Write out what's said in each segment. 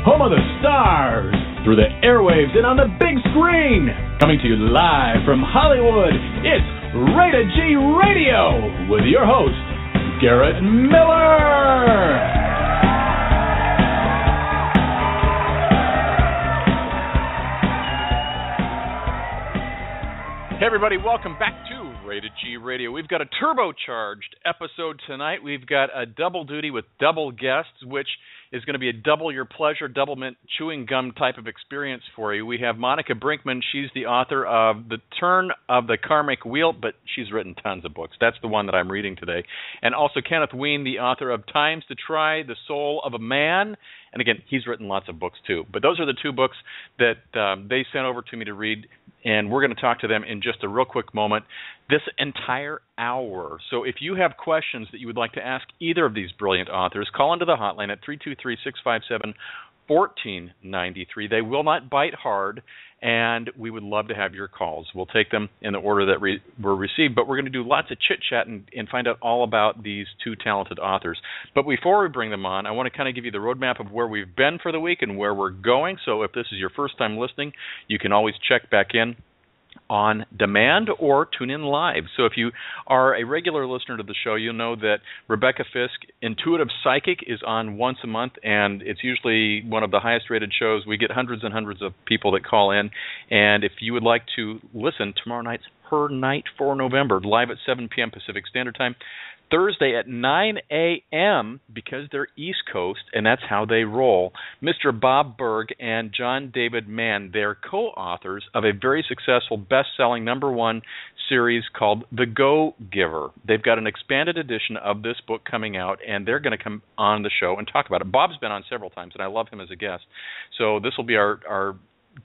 home of the stars, through the airwaves and on the big screen. Coming to you live from Hollywood, it's Rated G Radio with your host, Garrett Miller. Hey everybody, welcome back to Rated G Radio. We've got a turbocharged episode tonight. We've got a double duty with double guests, which is going to be a double your pleasure, double mint chewing gum type of experience for you. We have Monica Brinkman. She's the author of The Turn of the Karmic Wheel, but she's written tons of books. That's the one that I'm reading today. And also Kenneth Weene, the author of Times to Try the Soul of a Man. And again, he's written lots of books too. But those are the two books that they sent over to me to read, and we're going to talk to them in just a real quick moment. This entire hour. So if you have questions that you would like to ask either of these brilliant authors, call into the hotline at 323-657-1493. They will not bite hard, and we would love to have your calls. We'll take them in the order that were received, but we're going to do lots of chit-chat and find out all about these two talented authors. But before we bring them on, I want to kind of give you the roadmap of where we've been for the week and where we're going. So if this is your first time listening, you can always check back in on demand or tune in live. So if you are a regular listener to the show, you'll know that Rebecca Fisk, Intuitive Psychic, is on once a month, and it's usually one of the highest rated shows. We get hundreds and hundreds of people that call in, and if you would like to listen, tomorrow night's her night for November, live at 7 p.m. Pacific Standard Time. Thursday at 9 a.m., because they're East Coast, and that's how they roll, Mr. Bob Berg and John David Mann, they're co-authors of a very successful best-selling #1 series called The Go-Giver. They've got an expanded edition of this book coming out, and they're going to come on the show and talk about it. Bob's been on several times, and I love him as a guest. So this will be our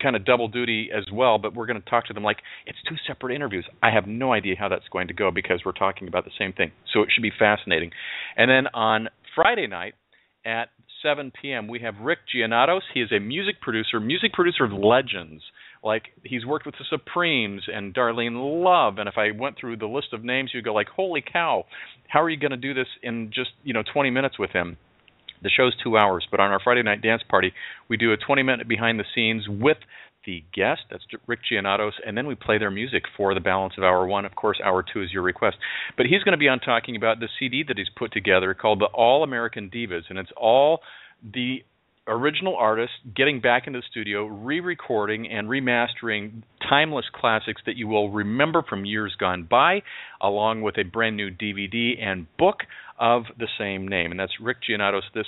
kind of double duty as well, but we're going to talk to them like it's two separate interviews. I have no idea how that's going to go because we're talking about the same thing. So it should be fascinating. And then on Friday night at 7 p.m., we have Rick Giannatos. He is a music producer of legends. Like, he's worked with the Supremes and Darlene Love, and if I went through the list of names, you'd go like, holy cow, how are you going to do this in just 20 minutes with him? The show's 2 hours, but on our Friday night dance party, we do a 20-minute behind the scenes with the guest, that's Rick Giannatos, and then we play their music for the balance of hour one. Of course, hour two is your request. But he's going to be on talking about the CD that he's put together called the All American Divas, and it's all the original artists getting back into the studio, re-recording and remastering timeless classics that you will remember from years gone by, along with a brand new DVD and book of the same name. And that's Rick Giannatos this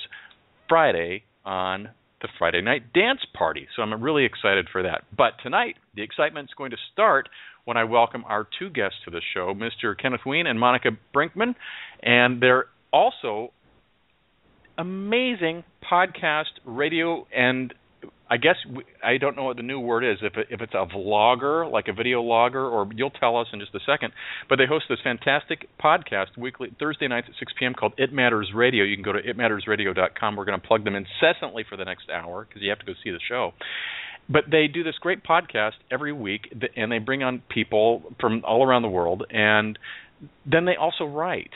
Friday on the Friday Night Dance Party. So I'm really excited for that. But tonight, the excitement's going to start when I welcome our two guests to the show, Mr. Kenneth Weene and Monica Brinkman. And they're also amazing podcast, radio, and I guess I don't know what the new word is, if it's a vlogger, like a video logger, or you'll tell us in just a second. But they host this fantastic podcast weekly, Thursday nights at 6 p.m. called It Matters Radio. You can go to itmattersradio.com. We're going to plug them incessantly for the next hour because you have to go see the show. But they do this great podcast every week, and they bring on people from all around the world, and then they also write.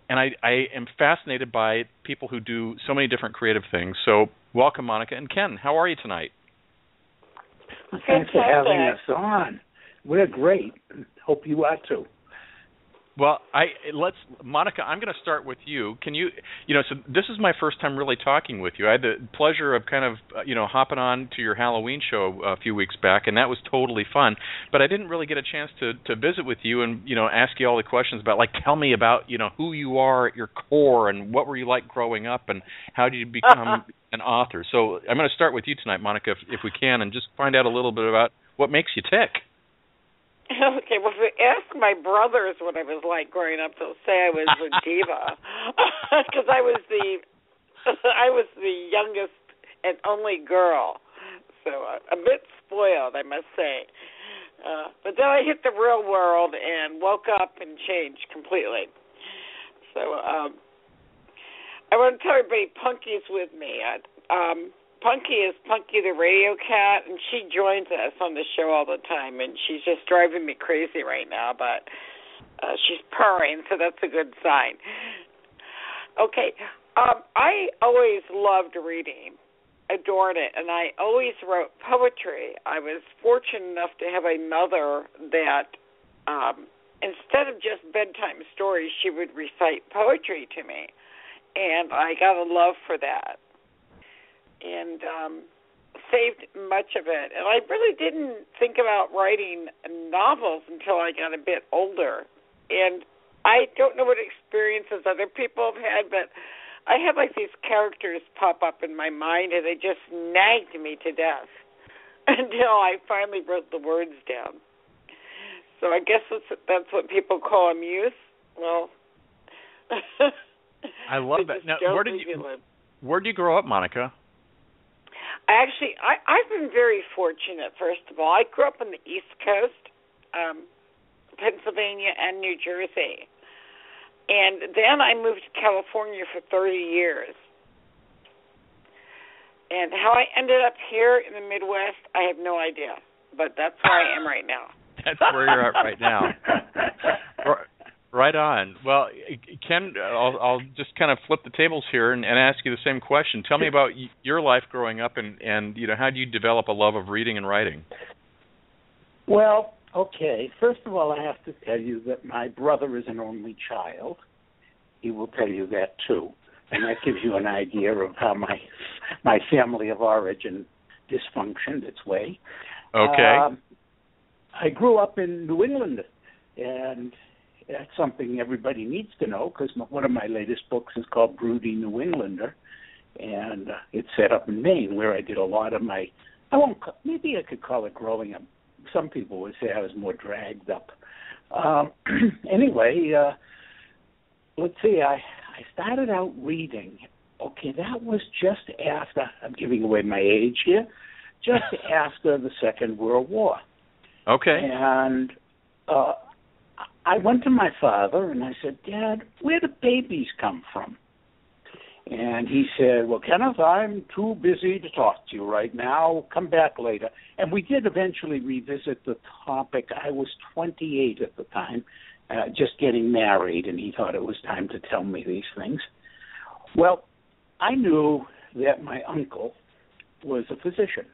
And I am fascinated by people who do so many different creative things. So welcome, Monica and Ken. How are you tonight? Thanks for having us on. We're great. Hope you are too. Well, Monica, I'm going to start with you. Can you, so this is my first time really talking with you. I had the pleasure of kind of, hopping on to your Halloween show a few weeks back, and that was totally fun. But I didn't really get a chance to visit with you and, ask you all the questions about, like, tell me about, who you are at your core and what were you like growing up and how did you become an author. So I'm going to start with you tonight, Monica, if we can, and just find out a little bit about what makes you tick. Okay, well, if you ask my brothers what I was like growing up, they'll say I was a diva, because I was the youngest and only girl, so a bit spoiled, I must say. But then I hit the real world and woke up and changed completely. So I want to tell everybody, Punky's with me. Punky is Punky the Radio Cat, and she joins us on the show all the time, and she's just driving me crazy right now, but she's purring, so that's a good sign. Okay, I always loved reading, adored it, and I always wrote poetry. I was fortunate enough to have a mother that instead of just bedtime stories, she would recite poetry to me, and I got a love for that, and saved much of it. And I really didn't think about writing novels until I got a bit older, and I don't know what experiences other people have had, but I have like these characters pop up in my mind, and they just nagged me to death until I finally wrote the words down. So I guess that's what people call a muse. Well, I love that. Now, where did you grow up, Monica? I've been very fortunate. First of all, I grew up on the East Coast, Pennsylvania and New Jersey. And then I moved to California for 30 years. And how I ended up here in the Midwest, I have no idea. But that's where I am right now. That's where you're at right now. Right on. Well, Ken, I'll just kind of flip the tables here and ask you the same question. Tell me about your life growing up, and how do you develop a love of reading and writing? Well, okay. First of all, I have to tell you that my brother is an only child. He will tell you that too, and that gives you an idea of how my family of origin dysfunctioned its way. Okay. I grew up in New England, and that's something everybody needs to know because one of my latest books is called Broody New Englander, and it's set up in Maine where I did a lot of my, maybe I could call it growing up. Some people would say I was more dragged up. Anyway, let's see, I started out reading. Okay, that was just after, I'm giving away my age here, just after the Second World War. Okay. And I went to my father and I said, Dad, where do babies come from? And he said, well, Kenneth, I'm too busy to talk to you right now. Come back later. And we did eventually revisit the topic. I was 28 at the time, just getting married, and he thought it was time to tell me these things. Well, I knew that my uncle was a physician,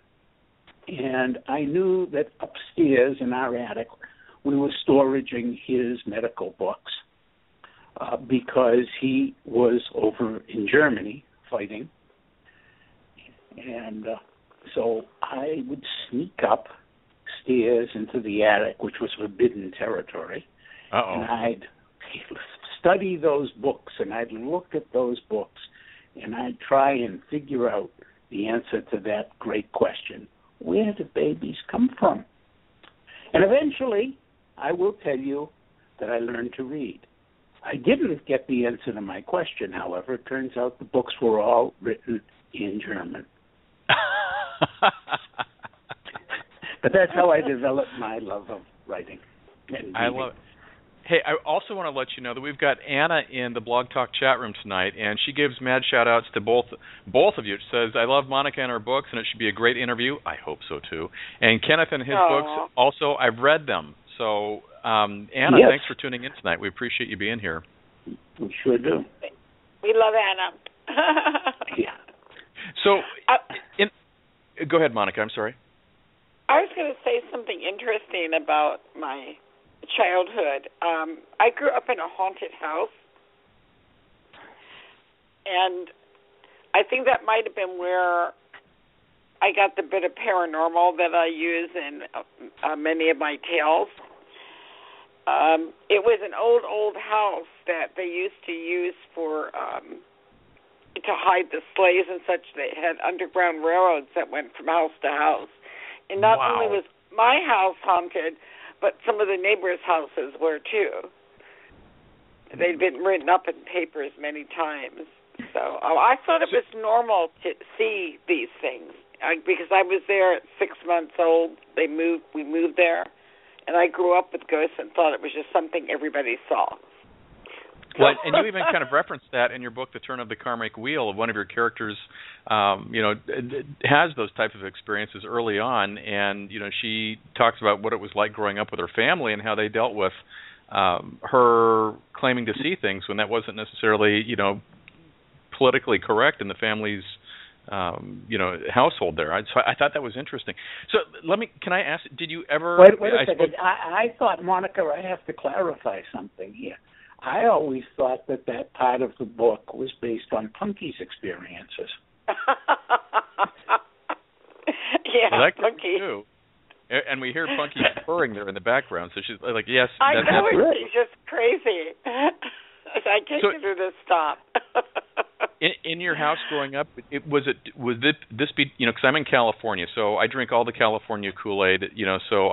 and I knew that upstairs in our attic we were storaging his medical books because he was over in Germany fighting. And so I would sneak upstairs into the attic, which was forbidden territory. And I'd study those books, and I'd look at those books, and I'd try and figure out the answer to that great question: where do babies come from? And eventually, I will tell you that I learned to read. I didn't get the answer to my question, however. It turns out the books were all written in German. But that's how I developed my love of writing. I love it. Hey, I also want to let you know that we've got Anna in the Blog Talk chat room tonight, and she gives mad shout-outs to both of you. It says, I love Monica and her books, and it should be a great interview. I hope so, too. And Kenneth and his books, also, I've read them. So, Anna, yes. Thanks for tuning in tonight. We appreciate you being here. We sure do. We love Anna. Yeah. So, go ahead, Monica. I'm sorry. I was going to say something interesting about my childhood. I grew up in a haunted house, and I think that might have been where I got the bit of paranormal that I use in many of my tales. It was an old house that they used to use for to hide the sleighs and such. They had underground railroads that went from house to house. And not only was my house haunted, but some of the neighbors' houses were too. They'd been written up in papers many times. So I thought it was normal to see these things because I was there at 6 months old. We moved there, and I grew up with ghosts and thought it was just something everybody saw. Well, and you even kind of referenced that in your book, The Turn of the Karmic Wheel. One of your characters, has those types of experiences early on, and she talks about what it was like growing up with her family and how they dealt with her claiming to see things when that wasn't necessarily, politically correct in the family's household there. So I thought that was interesting. So can I ask, did you ever... Wait a second. I thought, Monica, I have to clarify something here. I always thought that part of the book was based on Punky's experiences. Yeah, well, that Punky. Too. And we hear Punky purring there in the background, so she's like, yes. I know, right. She's just crazy. I can't get her to stop. in your house growing up, would this be, because I'm in California, so I drink all the California Kool-Aid, so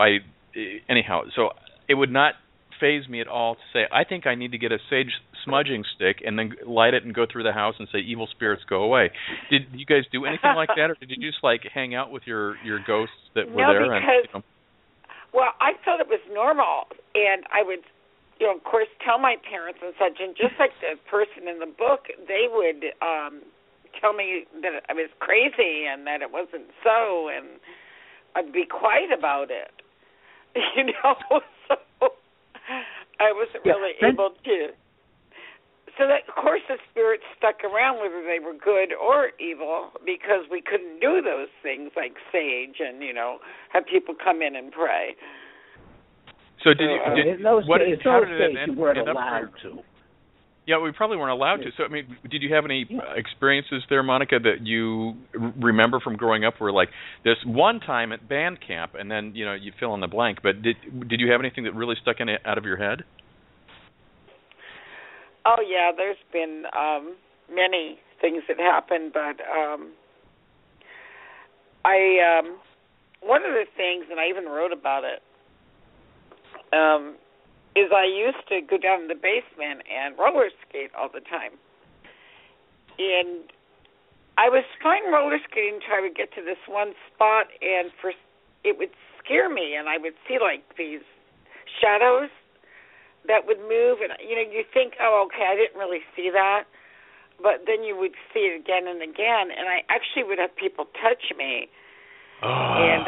so it would not faze me at all to say, I think I need to get a sage smudging stick and then light it and go through the house and say, evil spirits, go away. Did you guys do anything like that, or did you just hang out with your ghosts that were there? Because, well, I thought it was normal, and I would, of course, tell my parents and such, and just like the person in the book, they would tell me that I was crazy and that it wasn't so, and I'd be quiet about it, so I wasn't really able to. So that, of course, the spirits stuck around, whether they were good or evil, because we couldn't do those things like sage and, have people come in and pray. So in those days you weren't allowed to. Yeah, we probably weren't allowed to. So, did you have any experiences there, Monica, that you remember from growing up where, this one time at band camp, and then, you fill in the blank, but did you have anything that really stuck out of your head? Oh, yeah, there's been many things that happened, but one of the things, and I even wrote about it, is I used to go down in the basement and roller skate all the time. And I was fine roller skating until I would get to this one spot, and it would scare me, and I would see these shadows that would move, and you think, oh, okay, I didn't really see that, but then you would see it again and again, and I actually would have people touch me, and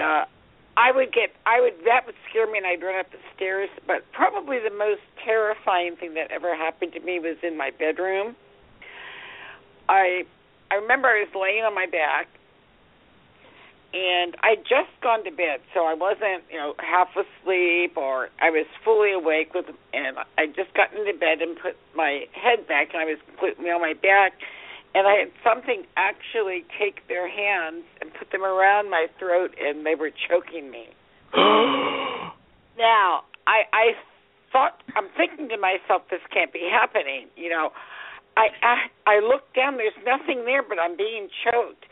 that would scare me, and I'd run up the stairs. But probably the most terrifying thing that ever happened to me was in my bedroom. I remember I was laying on my back, and I'd just gone to bed, so I wasn't, half asleep, or I was fully awake, and I just got into bed and put my head back, and I was completely on my back, and I had something actually take their hands and put them around my throat, and they were choking me. Now, I'm thinking to myself, this can't be happening, I looked down, there's nothing there, but I'm being choked.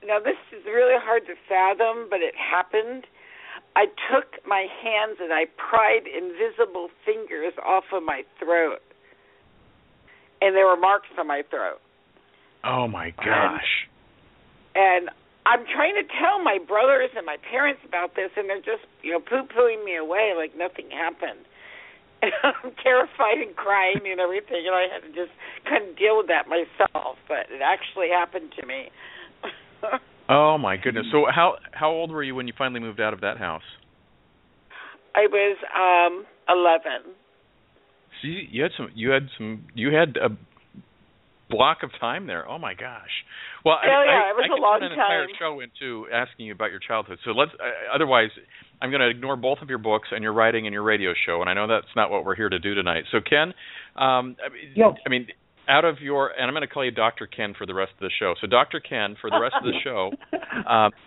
Now, this is really hard to fathom, but it happened. I took my hands and I pried invisible fingers off of my throat, and there were marks on my throat. Oh, my gosh. And I'm trying to tell my brothers and my parents about this, and they're just, poo-pooing me away like nothing happened. And I'm terrified and crying and everything, and I had to just kind of deal with that myself, but it actually happened to me. Oh my goodness! So how old were you when you finally moved out of that house? I was 11. See, you had a block of time there. Oh my gosh! Well, it was a long time. I could turn an entire time. show into asking you about your childhood. So let's. Otherwise, I'm going to ignore both of your books and your writing and your radio show, and I know that's not what we're here to do tonight. So Ken, out of your, and I'm going to call you Dr. Ken for the rest of the show. So Dr. Ken, for the rest of the show,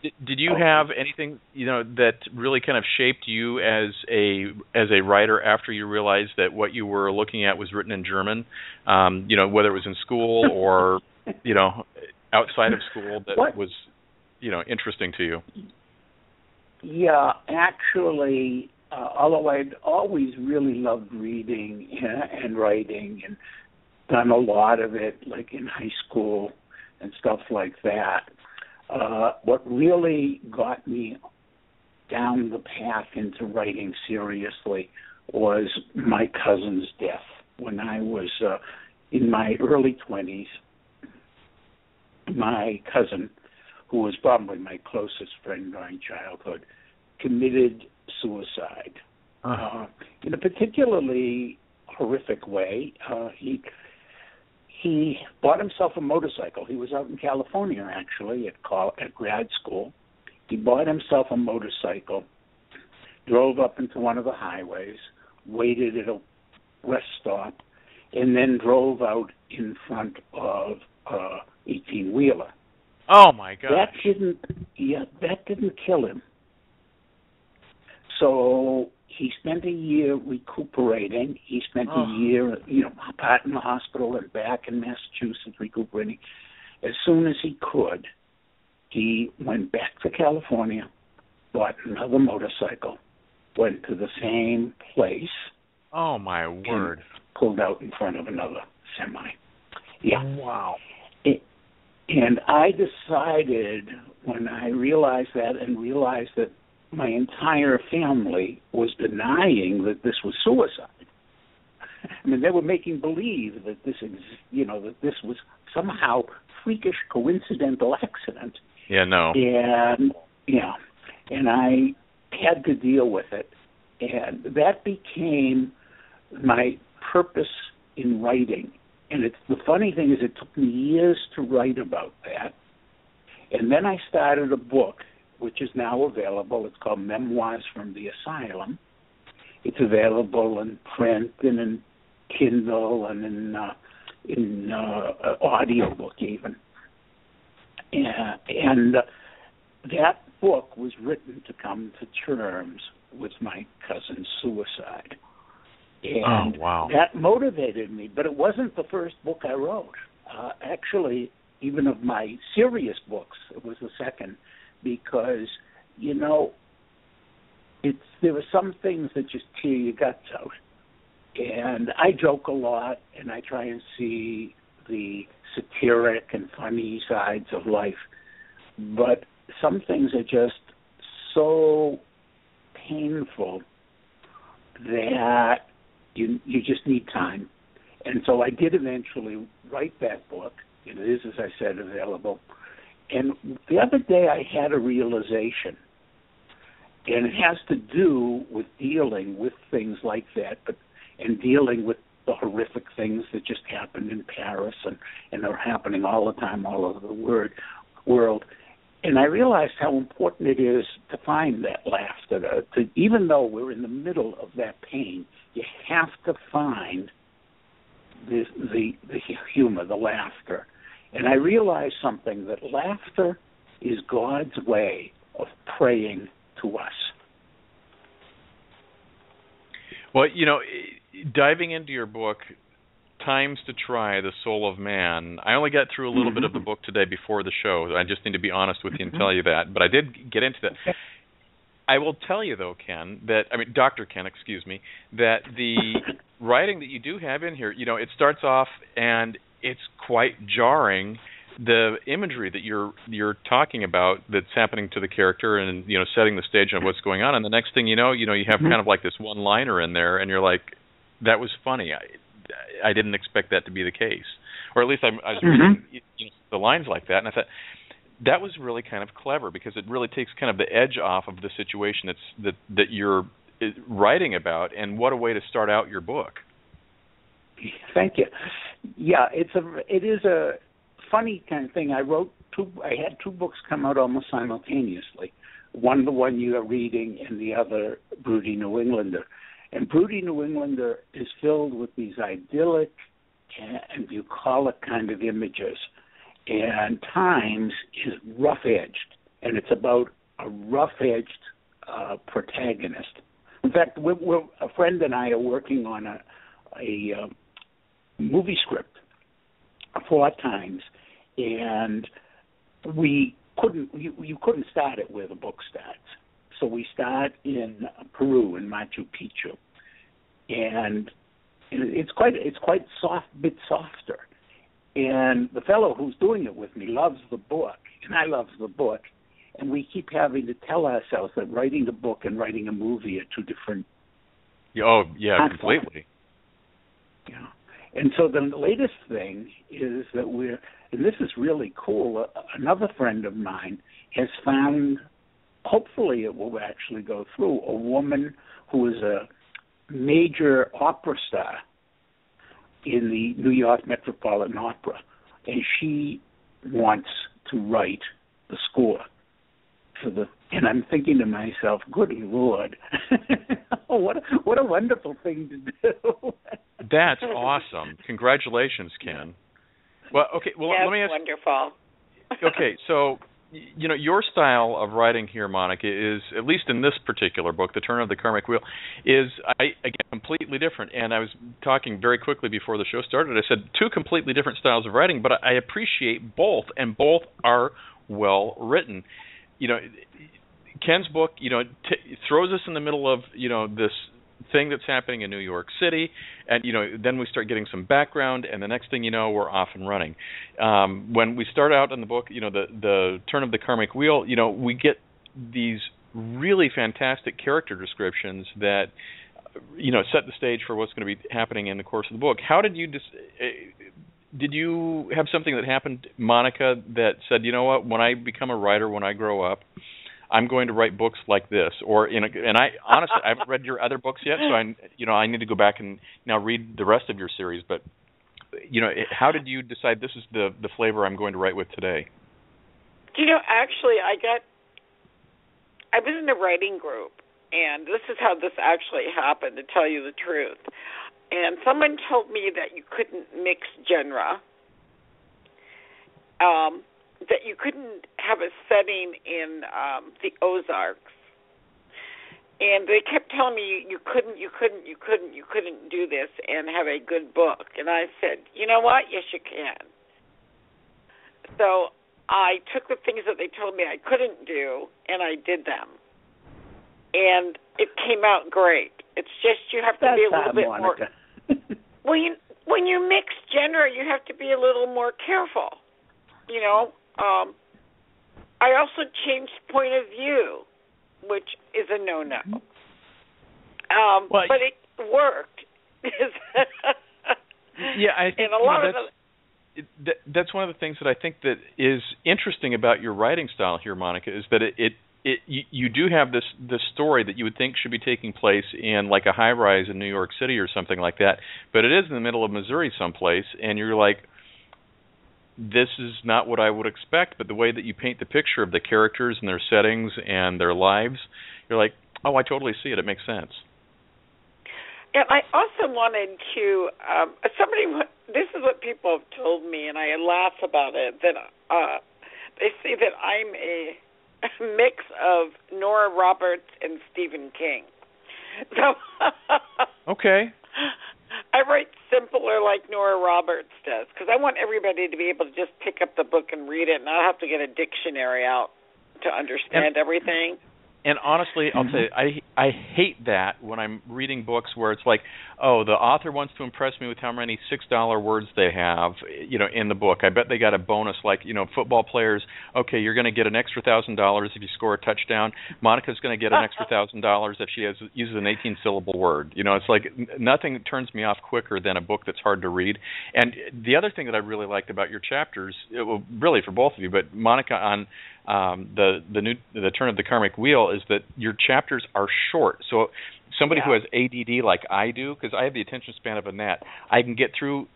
did you have anything that really kind of shaped you as a writer after you realized that what you were looking at was written in German? Whether it was in school or outside of school that was interesting to you. Yeah, actually, although I'd always really loved reading and writing and done a lot of it, like in high school and stuff like that. What really got me down the path into writing seriously was my cousin's death. When I was in my early 20s, my cousin, who was probably my closest friend during childhood, committed suicide in a particularly horrific way. he bought himself a motorcycle. He was out in California, actually, at grad school. He bought himself a motorcycle, drove up into one of the highways, waited at a rest stop, and then drove out in front of a 18-wheeler. Oh my God! That didn't kill him. So he spent a year recuperating. He spent a year, part in the hospital and back in Massachusetts recuperating. As soon as he could, he went back to California, bought another motorcycle, went to the same place. Oh my word! Pulled out in front of another semi. Yeah. Wow. And I decided when I realized that and realized that my entire family was denying that this was suicide. I mean, they were making believe that that this was somehow freakish, coincidental accident. Yeah, no. And I had to deal with it, and that became my purpose in writing. And the funny thing is, it took me years to write about that. And then I started a book, which is now available. It's called Memoirs from the Asylum. It's available in print and in Kindle and in audiobook even. And that book was written to come to terms with my cousin's suicide. And that motivated me, but it wasn't the first book I wrote. Actually, even of my serious books, it was the second, because, there are some things that just tear your guts out. And I joke a lot, and I try and see the satiric and funny sides of life. But some things are just so painful that you just need time. And so I did eventually write that book. It is, as I said, available. And the other day I had a realization, and it has to do with dealing with things like that, and dealing with the horrific things that just happened in Paris and are happening all the time all over the world. And I realized how important it is to find that laughter. Even though we're in the middle of that pain, you have to find the humor, the laughter. And I realized something, that laughter is God's way of praying to us. Well, diving into your book, Times to Try, The Soul of Man, I only got through a little bit of the book today before the show. I just need to be honest with you and tell you that. But I did get into that. I will tell you, though, Dr. Ken, that the writing that you do have in here, it starts off and it's quite jarring. The imagery that you're talking about that's happening to the character and, setting the stage of what's going on. And the next thing you know, you have kind of like this one-liner in there, and you're like, that was funny. I didn't expect that to be the case. Or at least I was reading the lines like that, and I thought, that was really kind of clever, because it really takes kind of the edge off of the situation that you're writing about, and what a way to start out your book. Thank you. Yeah, it is a funny kind of thing. I had two books come out almost simultaneously. One, the one you are reading, and the other, Broody New Englander. And Broody New Englander is filled with these idyllic and bucolic kind of images. And Times is rough-edged, and it's about a rough-edged protagonist. In fact, a friend and I are working on a movie script for Times, and you couldn't start it where the book starts. So we start in Peru, in Machu Picchu, and it's quite soft, bit softer. And the fellow who's doing it with me loves the book, and I love the book, and we keep having to tell ourselves that writing a book and writing a movie are two different. Oh yeah, platforms. Completely. Yeah, and so the latest thing is that and this is really cool. Another friend of mine has found, hopefully it will actually go through, a woman who is a major opera star in the New York Metropolitan Opera, and she wants to write the score for the. And I'm thinking to myself, "Good Lord, what a wonderful thing to do!" That's awesome. Congratulations, Ken. Well, okay. Well, That's let me ask. Wonderful. Okay, so your style of writing here, Monica, is, at least in this particular book, The Turn of the Karmic Wheel, is again completely different. And I was talking very quickly before the show started. I said two completely different styles of writing, but I appreciate both, and both are well written. Ken's book, throws us in the middle of this thing that's happening in New York City, and then we start getting some background, and the next thing you know, we're off and running. When we start out in the book, the Turn of the Karmic Wheel, we get these really fantastic character descriptions that set the stage for what's going to be happening in the course of the book. How did you did you have something that happened, Monica, that said, you know what, when I become a writer, when I grow up, I'm going to write books like this? And I honestly, I haven't read your other books yet, so I need to go back and now read the rest of your series. But how did you decide this is the flavor I'm going to write with today? Actually, I was in a writing group, and this is how this actually happened, to tell you the truth. And someone told me that you couldn't mix genre. That you couldn't have a setting in the Ozarks. And they kept telling me you couldn't do this and have a good book. And I said, you know what? Yes, you can. So I took the things that they told me I couldn't do, and I did them. And it came out great. It's just you have to be a little bit Monica. more... when you mix genre, you have to be a little more careful, I also changed point of view, which is a no-no. But it worked. Yeah, I think and a lot of that's one of the things that I think that is interesting about your writing style here, Monica, is that you do have this story that you would think should be taking place in like a high-rise in New York City or something like that, but it is in the middle of Missouri someplace, and you're like, this is not what I would expect, but the way that you paint the picture of the characters and their settings and their lives, you're like, oh, I totally see it. It makes sense. And I also wanted to, this is what people have told me, and I laugh about it, that they say that I'm a mix of Nora Roberts and Stephen King. So okay. I write simpler like Nora Roberts does, because I want everybody to be able to just pick up the book and read it, and not have to get a dictionary out to understand everything. And honestly, I'll tell you, I hate that when I'm reading books where it's like, oh, the author wants to impress me with how many $6 words they have, in the book. I bet they got a bonus, like, football players. Okay, you're going to get an extra $1,000 if you score a touchdown. Monica's going to get an extra $1,000 if she uses an 18-syllable word. It's like nothing turns me off quicker than a book that's hard to read. And the other thing that I really liked about your chapters, really for both of you, but Monica on the Turn of the Karmic Wheel, is that your chapters are short. So somebody who has ADD like I do, because I have the attention span of a gnat, I can get through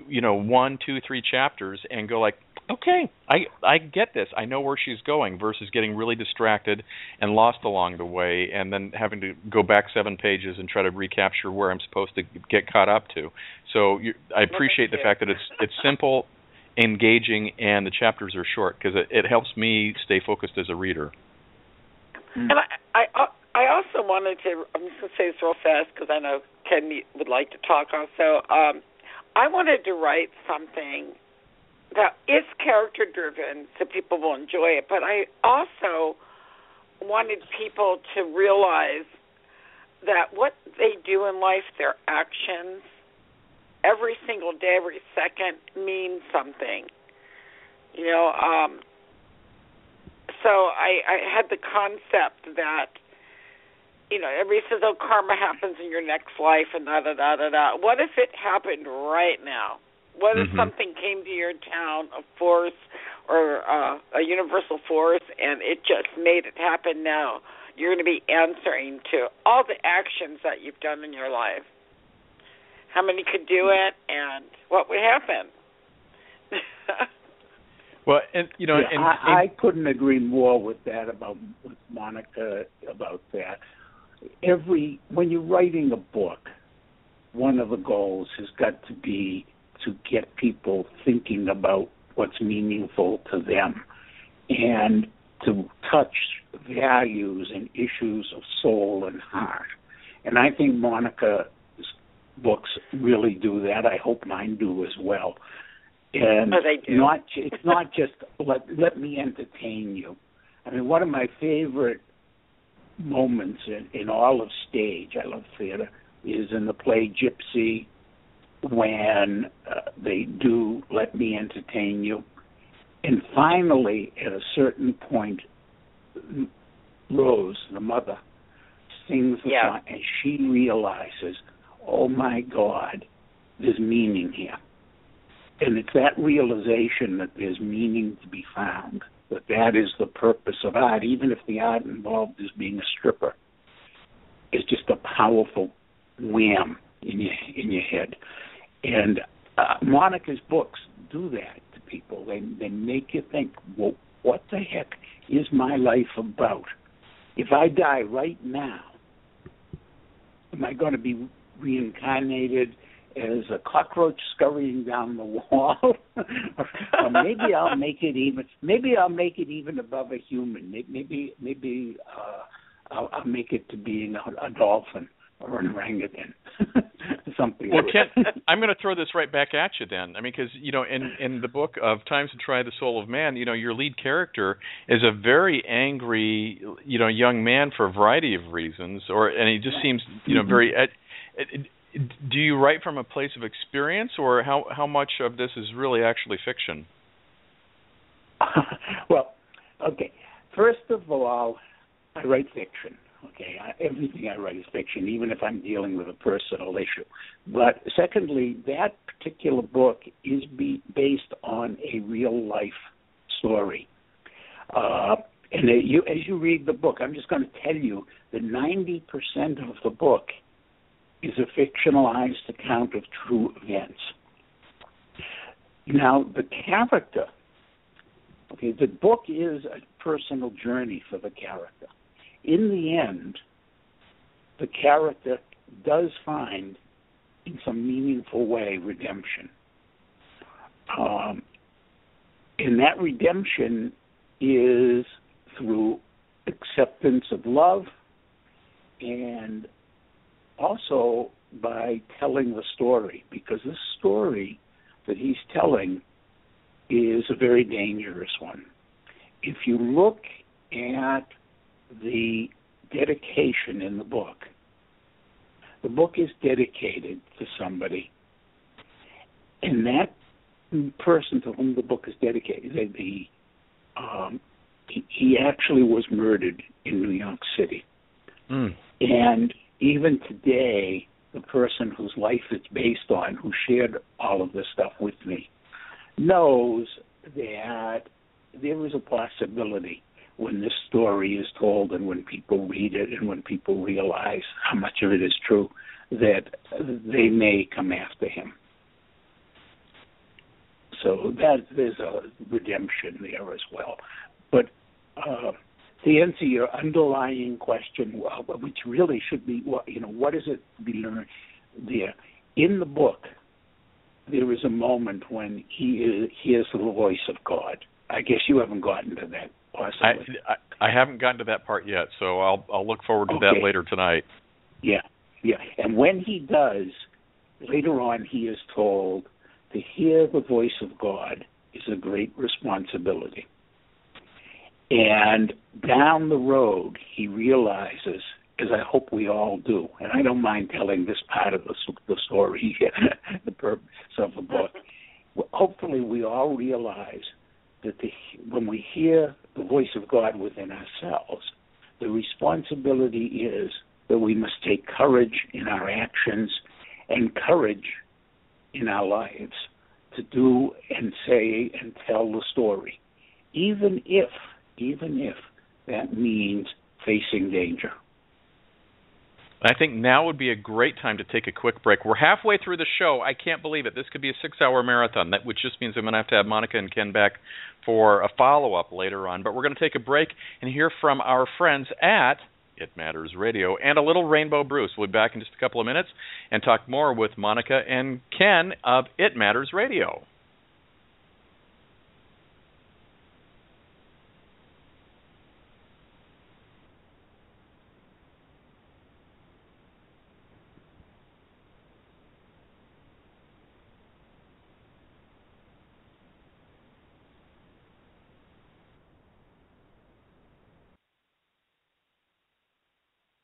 1, 2, 3 chapters and go like, okay, I get this. I know where she's going, versus getting really distracted and lost along the way, and then having to go back 7 pages and try to recapture where I'm supposed to get caught up to. So I appreciate the fact that it's simple, engaging, and the chapters are short, because it helps me stay focused as a reader. And I also wanted to, I'm just going to say this real fast because I know Ken would like to talk also. I wanted to write something that is character-driven so people will enjoy it, but I also wanted people to realize that what they do in life, their actions, every single day, every second, means something. So I had the concept that, everybody says, oh, karma happens in your next life and da-da-da-da-da. What if it happened right now? What if something came to your town, a force or a universal force, and it just made it happen now? You're going to be answering to all the actions that you've done in your life. how many could do it, and what would happen. Well, and you know, yeah, I couldn't agree more with Monica about that. When you're writing a book, one of the goals has got to be to get people thinking about what's meaningful to them and to touch values and issues of soul and heart. And I think Monica's books really do that. I hope mine do as well. And they do. It's not just let me entertain you. I mean, one of my favorite moments in all of stage, I love theater, is in the play Gypsy, when they do Let Me Entertain You. And finally, at a certain point, Rose, the mother, sings the song, and she realizes, oh my God, there's meaning here. And it's that realization that there's meaning to be found, that is the purpose of art, even if the art involved is being a stripper. It's just a powerful wham in your head. And Monica's books do that to people. They make you think, well, what the heck is my life about? If I die right now, am I going to be reincarnated as a cockroach scurrying down the wall? Or maybe I'll make it even above a human. Maybe I'll make it to being a dolphin or an orangutan. Something. Well, Ken, I'm going to throw this right back at you then. I mean, because, you know, in the book of Times to Try the Soul of Man, you know, your lead character is a very angry, you know, young man for a variety of reasons, and he just seems, you know, very. Do you write from a place of experience, or how much of this is really actually fiction? Well, okay. First of all, I write fiction. Okay, everything I write is fiction, even if I'm dealing with a personal issue. But secondly, that particular book is based on a real-life story. And as you read the book, I'm just going to tell you that 90% of the book is a fictionalized account of true events. Now, the character, okay, the book is a personal journey for the character. In the end, the character does find, in some meaningful way, redemption. And that redemption is through acceptance of love and also by telling the story, because this story that he's telling is a very dangerous one. If you look at the dedication in the book is dedicated to somebody, and that person to whom the book is dedicated, he actually was murdered in New York City. And even today, the person whose life it's based on, who shared all of this stuff with me, knows that there is a possibility when this story is told and when people read it and when people realize how much of it is true, that they may come after him. So there's a redemption there as well. But to answer your underlying question, which really should be, what is it to be learned there? In the book, there is a moment when he hears the voice of God. I guess you haven't gotten to that, possibly. I haven't gotten to that part yet, so I'll look forward to that later tonight. Yeah. And when he does, later on he is told to hear the voice of God is a great responsibility. And down the road, he realizes, as I hope we all do, and I don't mind telling this part of the story, the purpose of the book. Hopefully we all realize that when we hear the voice of God within ourselves, the responsibility is that we must take courage in our actions and courage in our lives to do and say and tell the story, even if that means facing danger. I think now would be a great time to take a quick break. We're halfway through the show. I can't believe it. This could be a 6-hour marathon, which just means I'm going to have Monica and Ken back for a follow-up later on. But we're going to take a break and hear from our friends at It Matters Radio and a little Rainbow Brew. So we'll be back in just a couple of minutes and talk more with Monica and Ken of It Matters Radio.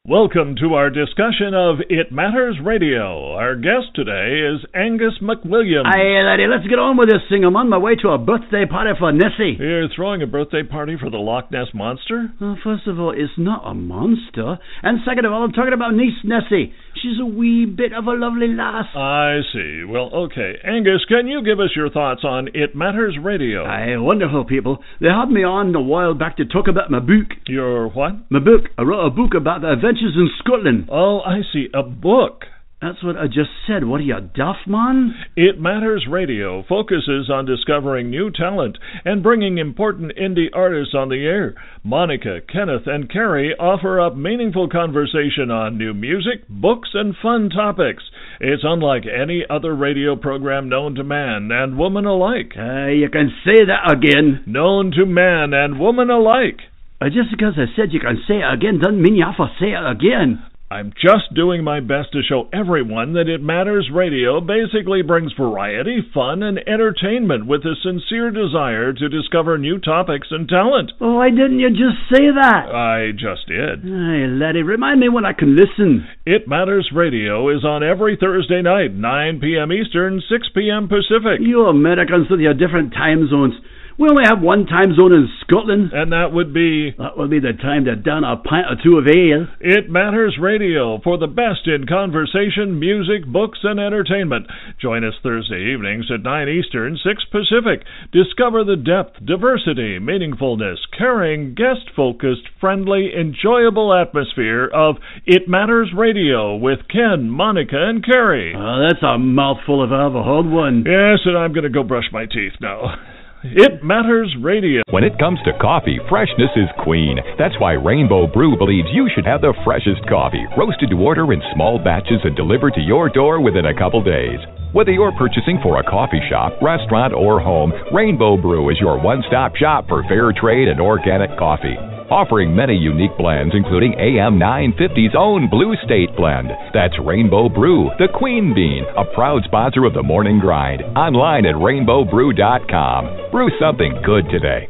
Welcome to our discussion of It Matters Radio. Our guest today is Angus McWilliams. Aye, laddie, let's get on with this thing. I'm on my way to a birthday party for Nessie. You're throwing a birthday party for the Loch Ness Monster? Well, first of all, it's not a monster. And second of all, I'm talking about niece Nessie. She's a wee bit of a lovely lass. I see. Well, okay. Angus, can you give us your thoughts on It Matters Radio? Aye, wonderful people. They had me on a while back to talk about my book. Your what? My book. I wrote a book about the adventures in Scotland. Oh, I see. A book. That's what I just said. What are you, deaf, man? It Matters Radio focuses on discovering new talent and bringing important indie artists on the air. Monica, Kenneth, and Carrie offer up meaningful conversation on new music, books, and fun topics. It's unlike any other radio program known to man and woman alike. You can say that again. Known to man and woman alike. Just because I said you can say it again doesn't mean you have to say it again. I'm just doing my best to show everyone that It Matters Radio basically brings variety, fun, and entertainment with a sincere desire to discover new topics and talent. Oh, why didn't you just say that? I just did. Hey, laddie, remind me when I can listen. It Matters Radio is on every Thursday night, 9 p.m. Eastern, 6 p.m. Pacific. You Americans with your different time zones. We only have one time zone in Scotland. And that would be? That would be the time to down a pint or two of ale. It Matters Radio for the best in conversation, music, books, and entertainment. Join us Thursday evenings at 9 Eastern, 6 Pacific. Discover the depth, diversity, meaningfulness, caring, guest-focused, friendly, enjoyable atmosphere of It Matters Radio with Ken, Monica, and Carrie. Oh, that's a mouthful if I ever heard one. Yes, and I'm going to go brush my teeth now. It Matters Radio. When it comes to coffee, freshness is queen. That's why Rainbow Brew believes you should have the freshest coffee, roasted to order in small batches and delivered to your door within a couple days. Whether you're purchasing for a coffee shop, restaurant, or home, Rainbow Brew is your one-stop shop for fair trade and organic coffee. Offering many unique blends, including AM 950's own Blue State blend. That's Rainbow Brew, the Queen Bean, a proud sponsor of the Morning Grind. Online at rainbowbrew.com. Brew something good today.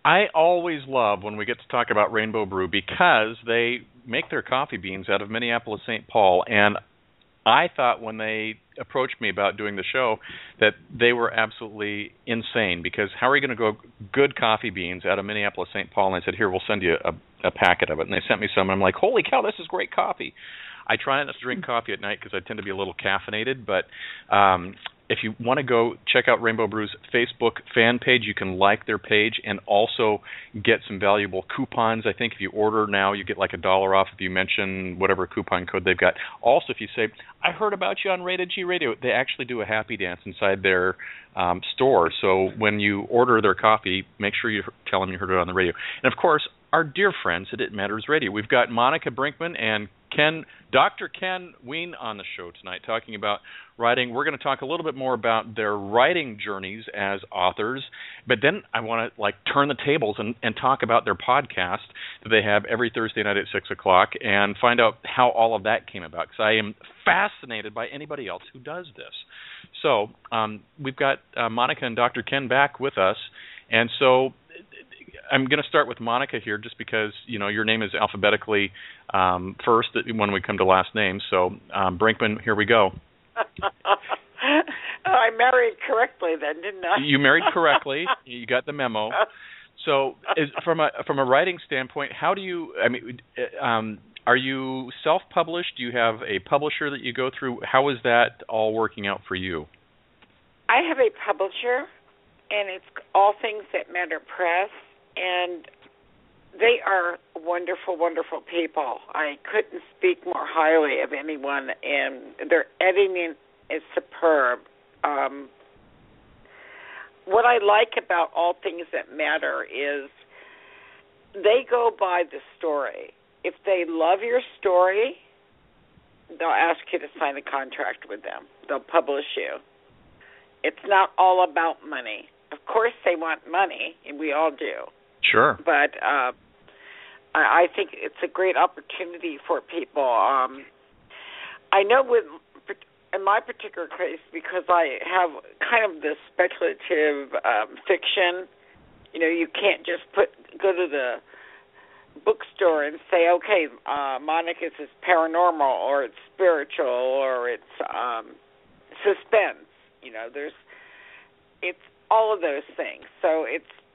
I always love when we get to talk about Rainbow Brew because they make their coffee beans out of Minneapolis, St. Paul, and I thought when they approached me about doing the show that they were absolutely insane because how are you going to grow good coffee beans out of Minneapolis, St. Paul? And I said, here, we'll send you a packet of it. And they sent me some, and I'm like, holy cow, this is great coffee. I try not to drink coffee at night because I tend to be a little caffeinated, but if you want to go check out Rainbow Brew's Facebook fan page, you can like their page and also get some valuable coupons. I think if you order now, you get like $1 off if you mention whatever coupon code they've got. Also, if you say, I heard about you on Rated G Radio, they actually do a happy dance inside their store. So when you order their coffee, make sure you tell them you heard it on the radio. And, of course, our dear friends at It Matters Radio. We've got Monica Brinkman and Dr. Ken Weene on the show tonight talking about writing. We're going to talk a little bit more about their writing journeys as authors, but then I want to turn the tables and talk about their podcast that they have every Thursday night at 6 o'clock and find out how all of that came about because I am fascinated by anybody else who does this. So we've got Monica and Dr. Ken back with us, and so I'm going to start with Monica here just because, your name is alphabetically first when we come to last names. So, Brinkman, here we go. I married correctly then, didn't I? You married correctly. You got the memo. So, from a writing standpoint, how do you, are you self-published? Do you have a publisher that you go through? How is that all working out for you? I have a publisher, and it's All Things That Matter Press. And They are wonderful, wonderful people. I couldn't speak more highly of anyone, and their editing is superb. What I like about All Things That Matter is they go by the story. If they love your story, they'll ask you to sign a contract with them. They'll publish you. It's not all about money. Of course they want money, and we all do. Sure. But I think it's a great opportunity for people. I know in my particular case, because I have kind of this speculative fiction, you can't just go to the bookstore and say, okay, Monica's is paranormal, or it's spiritual, or it's suspense. It's all of those things. So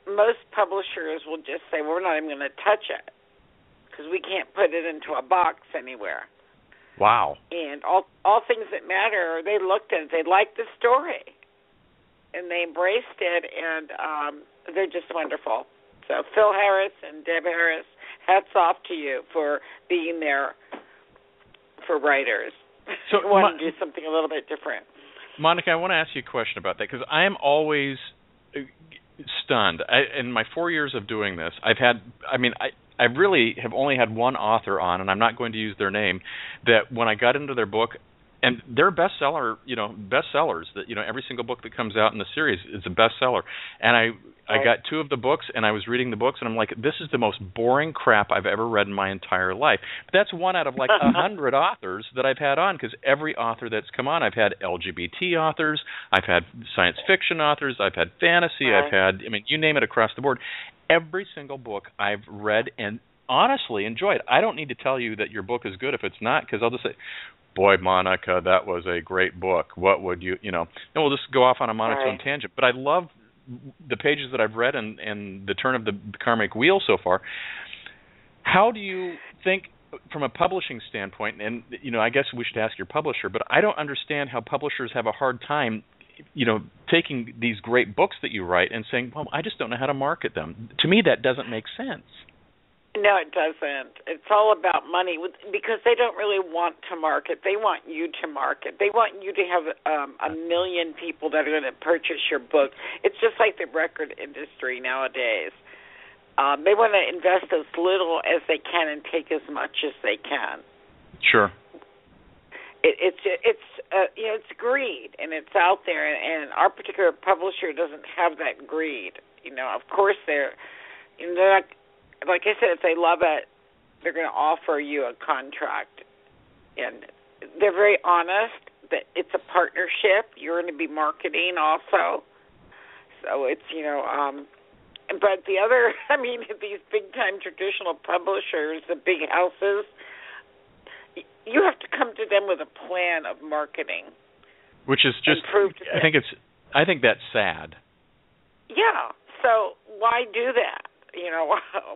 most publishers will just say, well, we're not even going to touch it because we can't put it into a box anywhere. Wow. And all Things That Matter, they looked at it, they liked the story, and they embraced it, and they're just wonderful. So Phil Harris and Deb Harris, hats off to you for being there for writers. So who want to do something a little bit different. Monica, I want to ask you a question about that, because I am always stunned. In my 4 years of doing this, I really have only had one author on, and I'm not going to use their name, that when I got into their book, and they're bestsellers, that, every single book that comes out in the series is a bestseller. And I got two of the books, and I was reading the books, and I'm like, this is the most boring crap I've ever read in my entire life. But that's one out of like 100 authors that I've had on, because every author that's come on, I've had LGBT authors, I've had science fiction authors, I've had fantasy, I've had, you name it across the board. Every single book I've read and honestly enjoyed. I don't need to tell you that your book is good if it's not, because I'll just say, boy, Monica, that was a great book. What would you, and we'll just go off on a monotone tangent. But I love the pages that I've read and the turn of the karmic wheel so far. How do you think, from a publishing standpoint, and, I guess we should ask your publisher, but I don't understand how publishers have a hard time taking these great books that you write and saying, well, I just don't know how to market them. To me, that doesn't make sense. No, it doesn't. It's all about money, because they don't really want to market. They want you to market. They want you to have a million people that are going to purchase your book. It's just like the record industry nowadays. They want to invest as little as they can and take as much as they can. Sure. It's greed, and it's out there, and our particular publisher doesn't have that greed. Of course they're not. Like I said, if they love it, they're going to offer you a contract, and they're very honest that it's a partnership. You're going to be marketing also, so it's But the other, these big time traditional publishers, the big houses, you have to come to them with a plan of marketing, which is just. I think that's sad. Yeah. So why do that?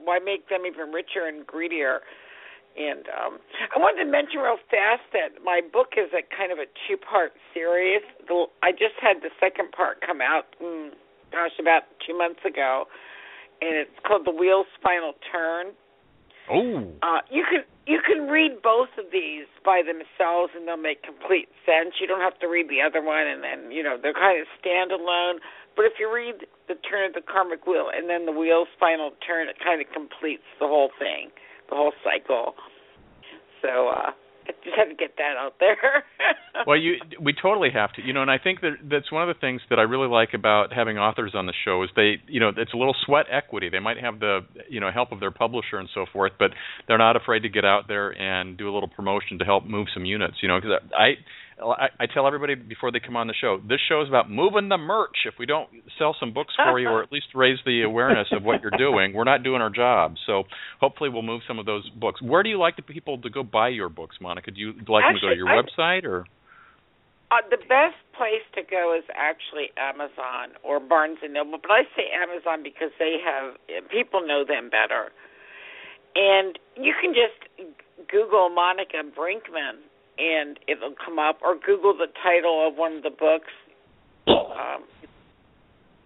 Why make them even richer and greedier? And I wanted to mention real fast that my book is a kind of a two-part series. I just had the second part come out, about 2 months ago, and it's called The Wheel's Final Turn. Oh. You can read both of these by themselves, and they'll make complete sense. You don't have to read the other one, and then, they're kind of standalone. But if you read The Turn of the Karmic Wheel and then The Wheel's Final Turn, it kind of completes the whole thing, the whole cycle. So I just had to get that out there. Well, we totally have to, and I think that's one of the things that I really like about having authors on the show is they, it's a little sweat equity. They might have the, help of their publisher and so forth, but they're not afraid to get out there and do a little promotion to help move some units, because I tell everybody before they come on the show, this show is about moving the merch. If we don't sell some books for you or at least raise the awareness of what you're doing, we're not doing our job. So hopefully we'll move some of those books. Where do you like the people to go buy your books, Monica? Do you like them to go to your website? Or the best place to go is actually Amazon or Barnes & Noble. But I say Amazon because people know them better. And you can just Google Monica Brinkman, and it'll come up, or Google the title of one of the books.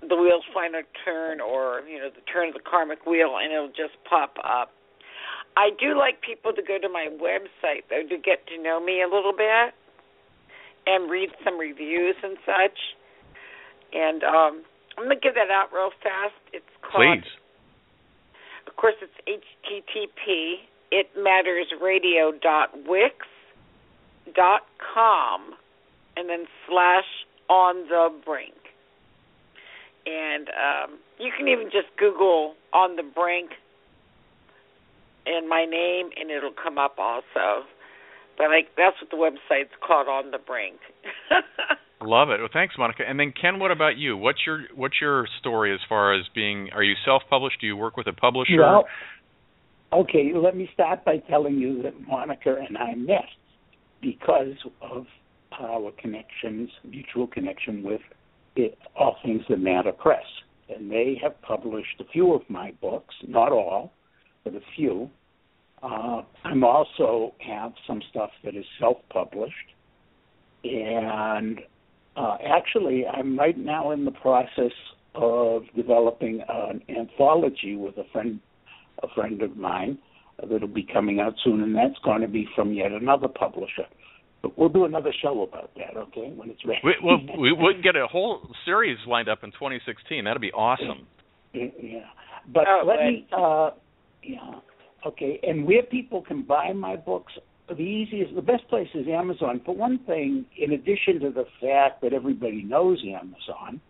the wheels find a turn, or the turn of the karmic wheel, and it'll just pop up. I do like people to go to my website, though, to get to know me a little bit and read some reviews and such. And I'm going to give that out real fast. It's called... Please. Of course, it's HTTP, itmatters.wix.com, and then /on-the-brink. And you can even just Google On the Brink and my name, and it'll come up also. But that's what the website's called, On the Brink. Love it. Well, thanks, Monica. And then Ken, what about you? What's your story as far as being? Are you self-published? Do you work with a publisher? Well, okay. Let me start by telling you that Monica and I met because of our mutual connection with All Things That Matter Press, and they have published a few of my books, not all, but a few. I'm also have some stuff that is self-published, and actually, I'm right now in the process of developing an anthology with a friend of mine that'll be coming out soon, and that's going to be from yet another publisher. But we'll do another show about that, okay, when it's ready. We'll get a whole series lined up in 2016. That'll be awesome. Yeah, but okay. And where people can buy my books, the best place is Amazon. For one thing, in addition to the fact that everybody knows Amazon,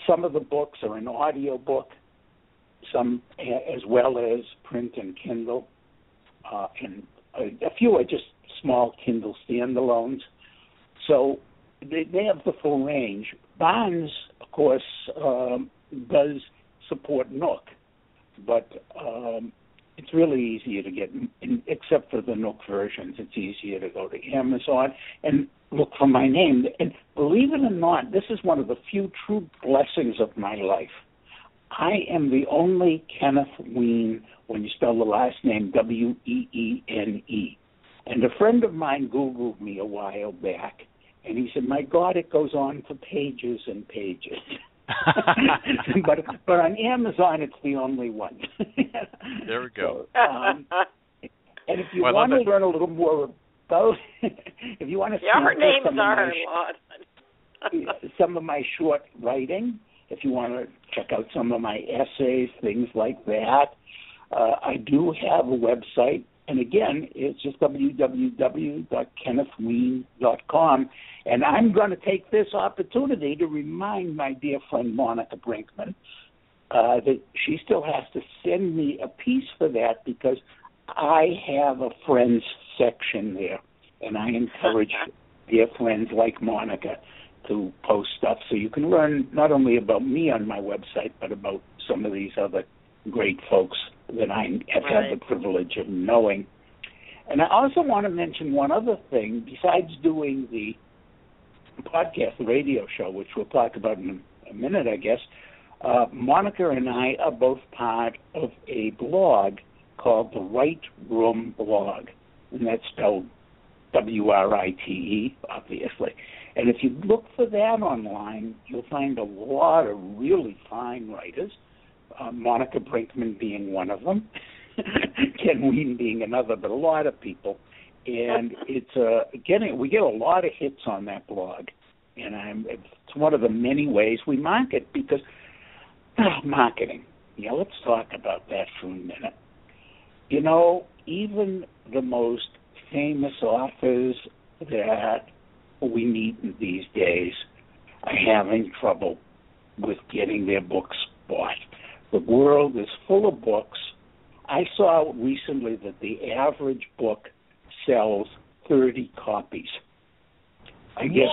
some of the books are an audio book, some as well as print and Kindle, and a few are just small Kindle standalones. So they have the full range. Barnes, of course, does support Nook, but it's really easier to get, except for the Nook versions, it's easier to go to Amazon and look for my name. And believe it or not, this is one of the few true blessings of my life. I am the only Kenneth Weene, when you spell the last name, Weene. And a friend of mine Googled me a while back, and he said, my God, it goes on for pages and pages. but on Amazon, it's the only one. There we go. So, and if you want to learn a little more about, if you want to see our names are a lot. Some of my short writing, if you want to check out some of my essays, things like that, I do have a website. And again, it's just www.kennethweene.com. And I'm going to take this opportunity to remind my dear friend Monica Brinkman that she still has to send me a piece for that, because I have a friends section there. And I encourage dear friends like Monica to post stuff so you can learn not only about me on my website, but about some of these other great folks that I have had the privilege of knowing. And I also want to mention one other thing. Besides doing the podcast, the radio show, which we'll talk about in a minute, I guess, Monica and I are both part of a blog called the Right Room Blog, and that's spelled WRITE, obviously. And if you look for that online, you'll find a lot of really fine writers, Monica Brinkman being one of them, Ken Weene being another, but a lot of people. And it's we get a lot of hits on that blog, and it's one of the many ways we market, because marketing. Yeah, let's talk about that for a minute. You know, even the most famous authors that we meet these days are having trouble with getting their books bought. The world is full of books. I saw recently that the average book sells 30 copies. I guess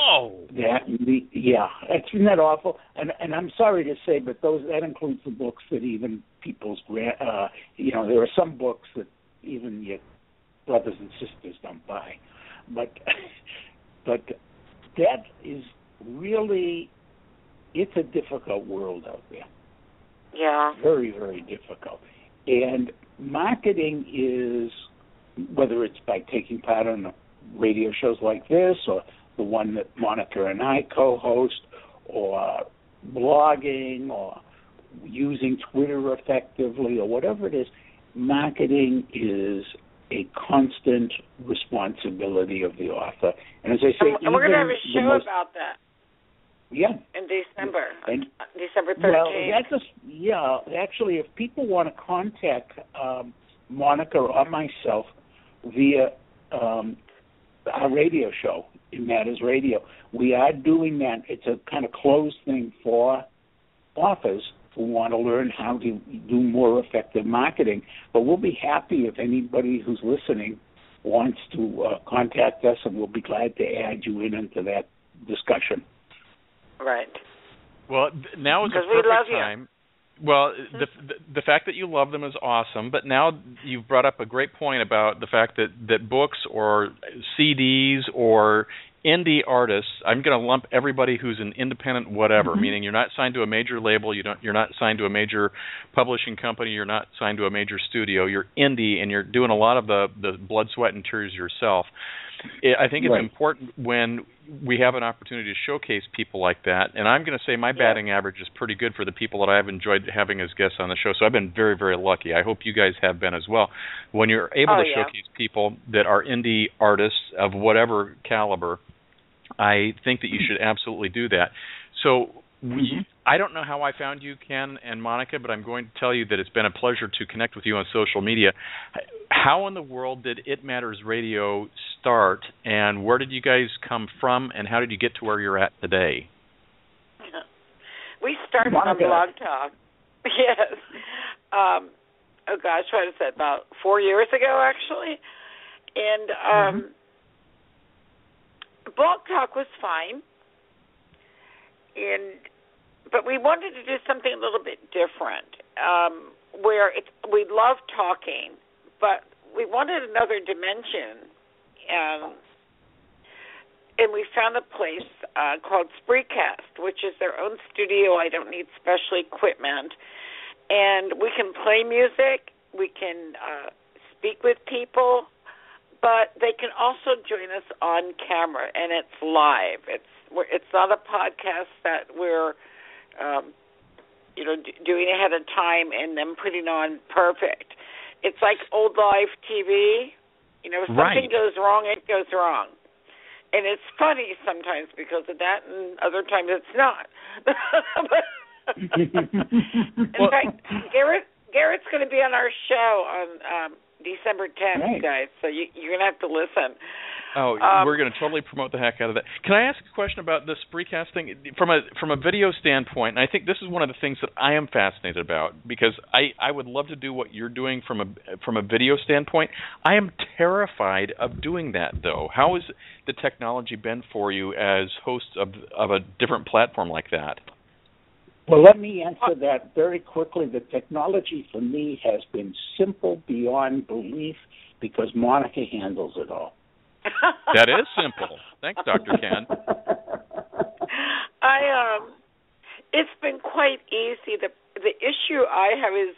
isn't that awful? And I'm sorry to say, but that includes the books that even people's there are some books that even your brothers and sisters don't buy, but that is really, it's a difficult world out there. Yeah. Very, very difficult. And marketing is, whether it's by taking part on radio shows like this, or the one that Monica and I co-host, or blogging or using Twitter effectively or whatever it is, marketing is a constant responsibility of the author. And as I say, and we're going to have a show about that. Yeah. In December. And, December 13th. Well, actually, if people want to contact Monica or myself via our radio show, It Matters Radio, we are doing that. It's a kind of closed thing for authors who want to learn how to do more effective marketing. But we'll be happy if anybody who's listening wants to contact us, and we'll be glad to add you into that discussion. Right. Well, now is the perfect time. Well, the fact that you love them is awesome, but now you've brought up a great point about the fact that books or CDs or indie artists, I'm going to lump everybody who's an independent whatever, meaning you're not signed to a major label, you're not signed to a major publishing company, you're not signed to a major studio, you're indie and you're doing a lot of the blood, sweat, and tears yourself. I think it's important when we have an opportunity to showcase people like that, and I'm going to say my batting average is pretty good for the people that I've enjoyed having as guests on the show, so I've been very, very lucky. I hope you guys have been as well. When you're able to showcase people that are indie artists of whatever caliber, I think that you should absolutely do that. So I don't know how I found you, Ken and Monica, but I'm going to tell you that it's been a pleasure to connect with you on social media. How in the world did It Matters Radio start, and where did you guys come from, and how did you get to where you're at today? We started on Blog Talk. Yes. What is that, about 4 years ago, actually? And Blog Talk was fine, but we wanted to do something a little bit different, where we love talking, but we wanted another dimension, and we found a place called Spreecast, which is their own studio. I don't need special equipment, and we can play music, we can speak with people, but they can also join us on camera, and it's live. It's not a podcast that we're doing ahead of time and then putting on perfect. It's like old live TV. If something goes wrong, it goes wrong. And it's funny sometimes because of that, and other times it's not. In fact, Garrett's going to be on our show on December 10th, guys, so you're going to have to listen. Oh, we're going to totally promote the heck out of that. Can I ask a question about this Spreecast thing from a video standpoint? And I think this is one of the things that I am fascinated about, because I would love to do what you're doing from a video standpoint. I am terrified of doing that, though. How has the technology been for you as hosts of a different platform like that? Well, let me answer that very quickly. The technology for me has been simple beyond belief because Monica handles it all. That is simple. Thanks, Dr. Ken. It's been quite easy. The issue I have is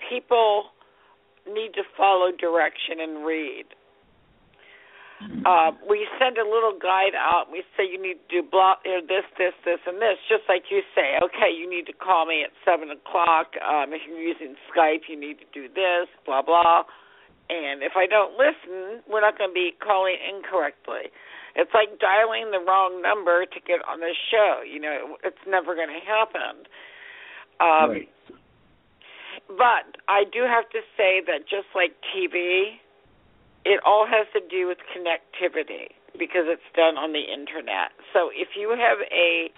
people need to follow direction and read. We send a little guide out. We say you need to do this, and this, just like you say. Okay, you need to call me at 7 o'clock. If you're using Skype, you need to do this, blah, blah. And if I don't listen, we're not going to be calling incorrectly. It's like dialing the wrong number to get on the show. It's never going to happen. Right. But I do have to say that just like TV, it all has to do with connectivity because it's done on the Internet. So if you have a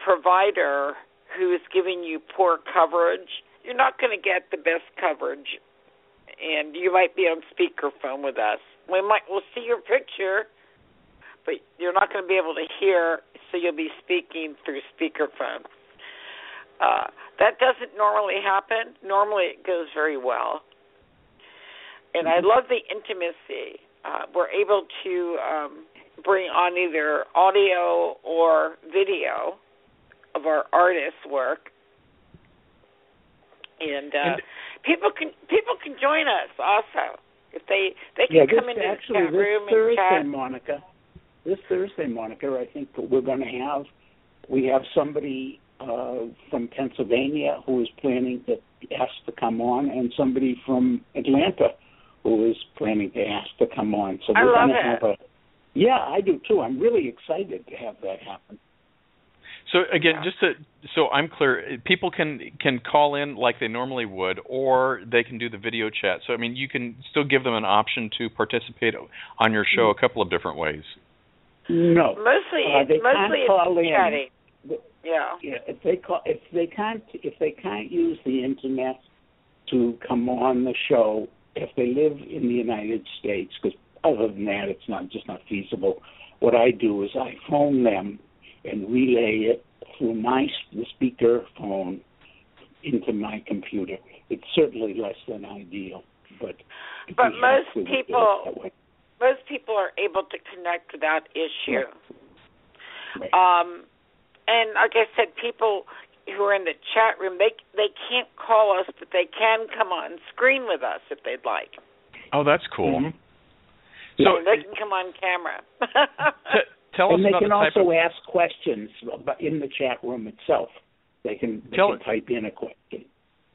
provider who is giving you poor coverage, you're not going to get the best coverage. And you might be on speakerphone with us. We'll see your picture, but you're not going to be able to hear, so you'll be speaking through speakerphone. That doesn't normally happen. Normally it goes very well. And I love the intimacy. We're able to bring on either audio or video of our artists' work. And people can join us also if they can come into the chat room and chat. This Thursday, Monica, I think we have somebody from Pennsylvania who is planning to ask to come on, and somebody from Atlanta who is planning to ask to come on. So we're going to have yeah, I do too. I'm really excited to have that happen. So again, so I'm clear, people can call in like they normally would, or they can do the video chat. So I mean, you can still give them an option to participate on your show a couple of different ways. No, mostly call in. Chatting. Yeah. If they can't use the internet to come on the show, if they live in the United States, because other than that, it's not feasible. What I do is I phone them and relay it through the speaker phone into my computer. It's certainly less than ideal, but most people are able to connect without issue. Right. And like I said, people who are in the chat room, they can't call us, but they can come on screen with us if they'd like. Oh, that's cool. Mm-hmm. So they can come on camera. Tell us and they about can the type also ask questions in the chat room itself. They can type in a question.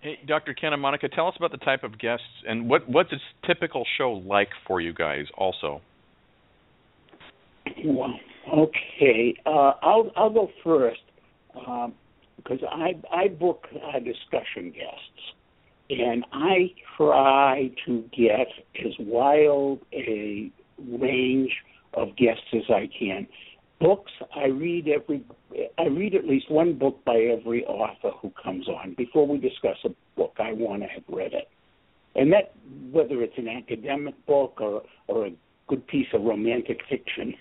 Hey, Dr. Ken and Monica, tell us about the type of guests and what's a typical show like for you guys also. Well, okay. I'll go first because I book discussion guests, and I try to get as wild a range of guests as I can. Books, I read at least one book by every author who comes on. Before we discuss a book, I want to have read it. And that, whether it's an academic book or a good piece of romantic fiction,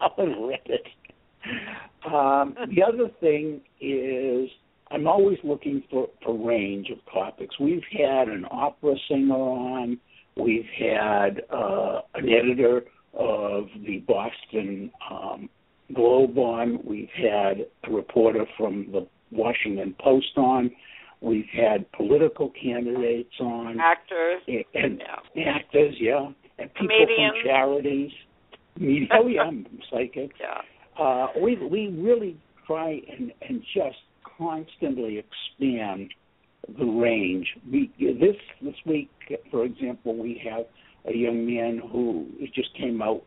I'll have read it. The other thing is I'm always looking for range of topics. We've had an opera singer on. We've had an editor of the Boston Globe on. We've had a reporter from the Washington Post on. We've had political candidates on. Actors. And actors, yeah. And people Comedians. from charities. Oh, yeah, I'm psychic. Yeah. We really try and just constantly expand the range. This week, for example, we have a young man who just came out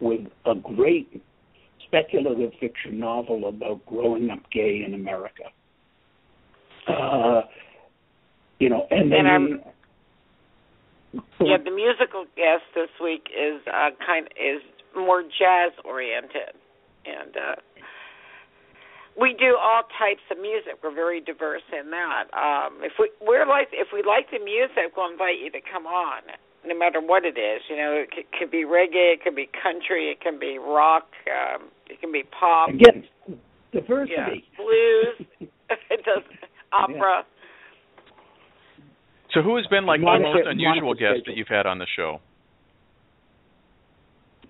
with a great speculative fiction novel about growing up gay in America. And then the musical guest this week is more jazz oriented, and we do all types of music. We're very diverse in that. If we like the music, we'll invite you to come on, no matter what it is. It could be reggae, it could be country, it can be rock, it can be pop. Again, diversity. Yeah, blues. It does opera. Yeah. So who has been the most unusual guest that you've had on the show?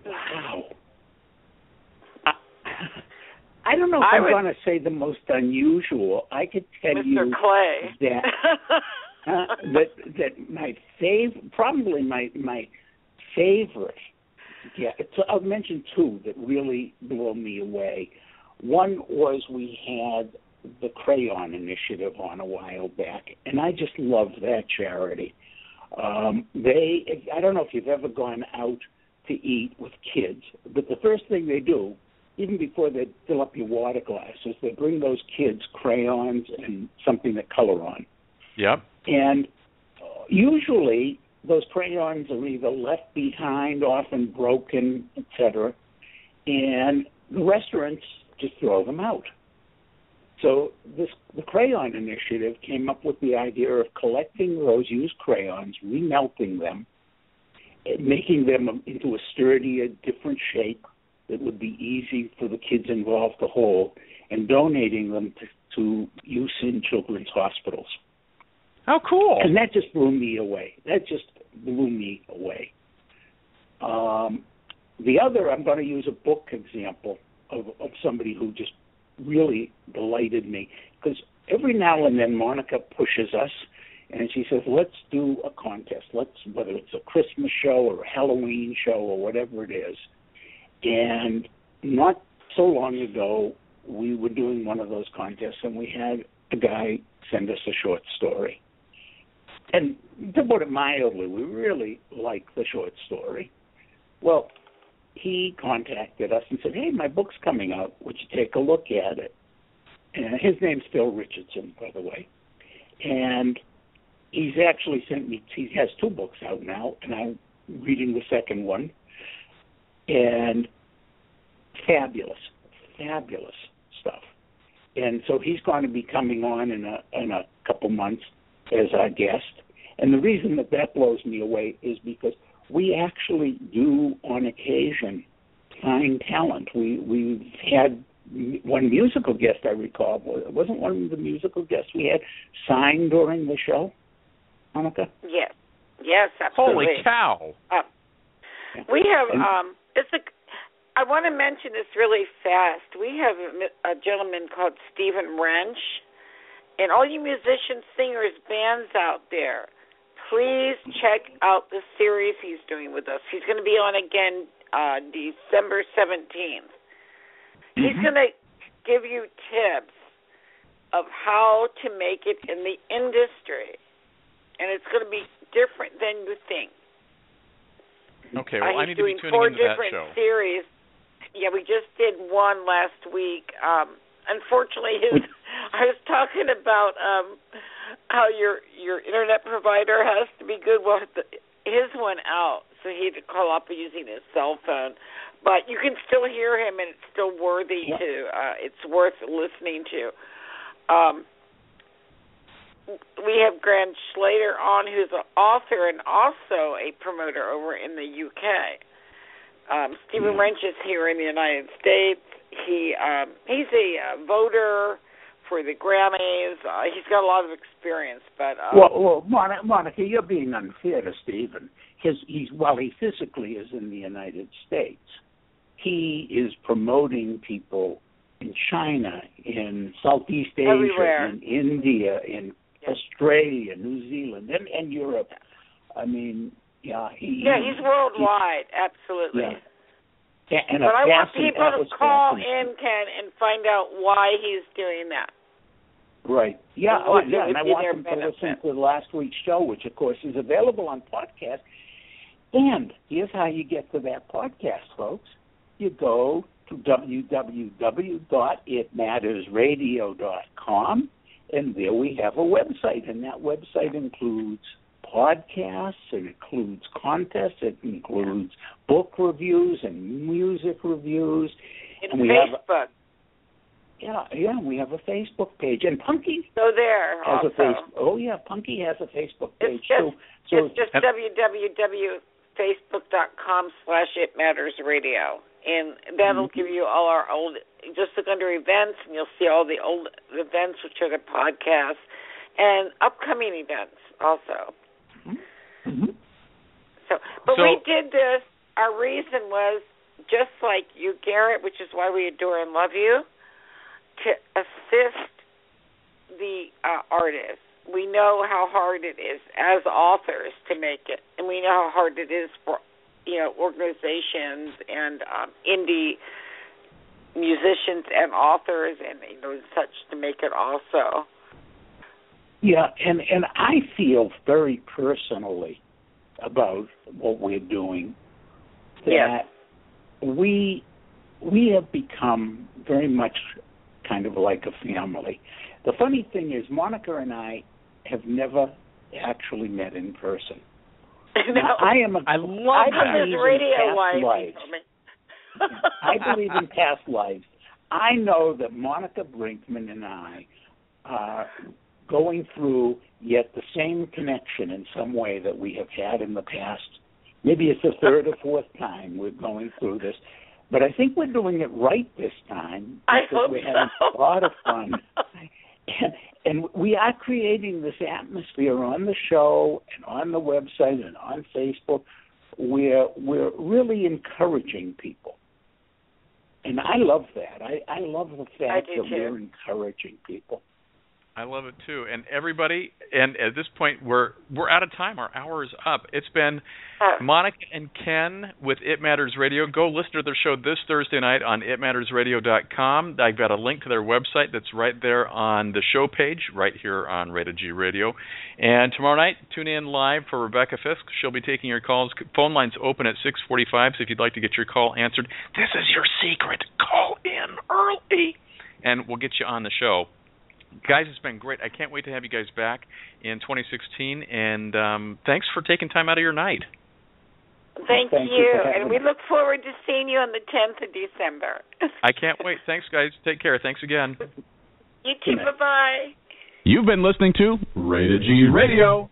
Wow. I don't know if I'm going to say the most unusual. I could tell Mr. you Clay. that my favorite. Yeah, I'll mention two that really blew me away. One was we had the Crayon Initiative on a while back, and I just loved that charity. I don't know if you've ever gone out to eat with kids, but the first thing they do, even before they fill up your water glasses, they bring those kids crayons and something to color on. Yep. And usually those crayons are either left behind, often broken, etc., and the restaurants just throw them out. So the Crayon Initiative came up with the idea of collecting those used crayons, remelting them, and making them into a sturdier, different shape that would be easy for the kids involved to hold, and donating them to use in children's hospitals. How cool. And that just blew me away. The other, I'm going to use a book example of somebody who just really delighted me, because every now and then Monica pushes us and she says, let's do a contest, whether it's a Christmas show or a Halloween show or whatever it is. And not so long ago we were doing one of those contests, and we had a guy send us a short story. And to put it mildly, we really liked the short story. Well, he contacted us and said, hey, my book's coming out. Would you take a look at it? And his name's Phil Richardson, by the way. And he's actually sent me, he has 2 books out now, and I'm reading the second one. And fabulous stuff. And so he's going to be coming on in a couple months as our guest. And the reason that blows me away is because we actually do, on occasion, find talent. We've had one musical guest, I recall. Wasn't one of the musical guests we had signed during the show, Monica? Yes. Yes, absolutely. Holy cow. We have, I want to mention this really fast. We have a gentleman called Stephen Wrench, and all you musicians, singers, bands out there, please check out the series he's doing with us. He's going to be on again December 17th. He's going to give you tips of how to make it in the industry, and it's going to be different than you think. Okay, well, I need to be tuning into that show. He's doing 4 different series. Yeah, we just did one last week. Unfortunately, I was talking about how your internet provider has to be good. Well, his went out, so he had to call up using his cell phone. But you can still hear him, and it's still worthy to. It's worth listening to. We have Grant Schlater on, who's an author and also a promoter over in the UK. Stephen Wrench is here in the United States. He's a voter for the Grammys. He's got a lot of experience, but well, Monica, you're being unfair to Stephen. While he physically is in the United States, he is promoting people in China, in Southeast Asia, everywhere. In India, in Australia, New Zealand, and Europe. I mean, he's worldwide, absolutely. Yeah. And but I want people to call in, Ken, and find out why he's doing that. Right. Yeah. And I want them to listen to last week's show, which, of course, is available on podcast. And here's how you get to that podcast, folks. You go to www.itmattersradio.com, and there we have a website, and that website includes podcasts, it includes contests, it includes book reviews and music reviews. And we Facebook. We have a Facebook page, and Punky has a Facebook. Punky has a Facebook page too. It's just www.facebook.com/itmattersradio, and that'll give you all our old. Just look under events, and you'll see all the old events, which are the podcasts, and upcoming events also. We did this. Our reason was just like you, Garrett, which is why we adore and love you, to assist the artists. We know how hard it is as authors to make it, and we know how hard it is for organizations and indie musicians and authors and such to make it also. Yeah, and I feel very personally about what we're doing that we have become very much kind of like a family. The funny thing is, Monica and I have never actually met in person. Now, I believe in past lives. I know that Monica Brinkman and I are going through yet the same connection in some way that we have had in the past. Maybe it's the third or fourth time we're going through this. But I think we're doing it right this time. I hope we're having a lot of fun. And we are creating this atmosphere on the show and on the website and on Facebook where we're really encouraging people. And I love that. I love the fact that we're encouraging people. I love it too. And everybody, and at this point we're out of time. Our hour is up. It's been Monica and Ken with It Matters Radio. Go listen to their show this Thursday night on itmattersradio.com. I've got a link to their website that's right there on the show page, right here on Rated G Radio. And tomorrow night, tune in live for Rebecca Fisk. She'll be taking your calls. Phone lines open at 6:45, so if you'd like to get your call answered, this is your secret. Call in early, and we'll get you on the show. Guys, it's been great. I can't wait to have you guys back in 2016, and thanks for taking time out of your night. Thank you. And we look forward to seeing you on the 10th of December. I can't wait. Thanks, guys. Take care. Thanks again. You too. Bye-bye. You've been listening to Rated G Radio.